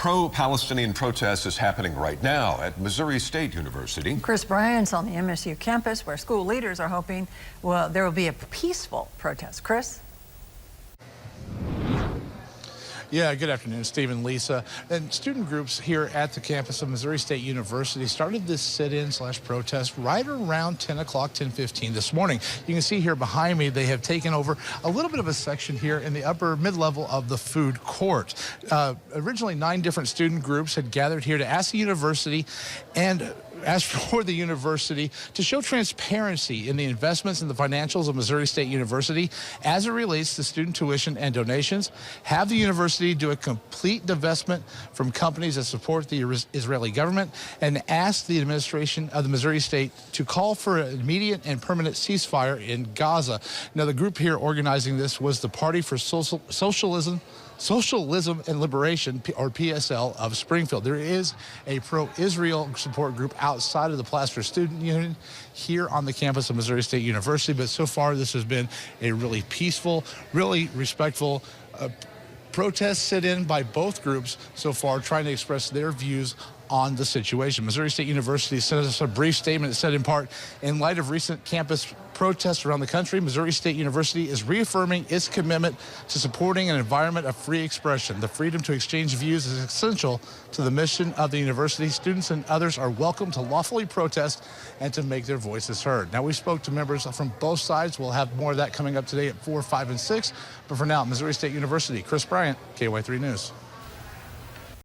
Pro-Palestinian protest is happening right now at Missouri State University. Chris Bryant's on the MSU campus where school leaders are hoping, well, there will be a peaceful protest. Chris? Yeah, good afternoon, Steve and Lisa. And student groups here at the campus of Missouri State University started this sit-in/protest right around 10 o'clock, 10:15 this morning. You can see here behind me, they have taken over a little bit of a section here in the upper mid-level of the food court. Originally, 9 different student groups had gathered here to ask the university and asked for the university to show transparency in the investments and the financials of Missouri State University as it relates to student tuition and donations, have the university do a complete divestment from companies that support the Israeli government, and ask the administration of the Missouri State to call for an immediate and permanent ceasefire in Gaza. Now, the group here organizing this was the Party for Socialism and Liberation, or PSL, of Springfield. There is a pro-Israel support group outside of the Plaster Student Union here on the campus of Missouri State University, but so far this has been a really peaceful, really respectful protest sit-in by both groups so far, trying to express their views on the situation. Missouri State University sent us a brief statement that said, in part, in light of recent campus protests around the country, Missouri State University is reaffirming its commitment to supporting an environment of free expression. The freedom to exchange views is essential to the mission of the university. Students and others are welcome to lawfully protest and to make their voices heard. Now, we spoke to members from both sides. We'll have more of that coming up today at 4, 5, and 6. But for now, Missouri State University, Chris Bryant, KY3 News.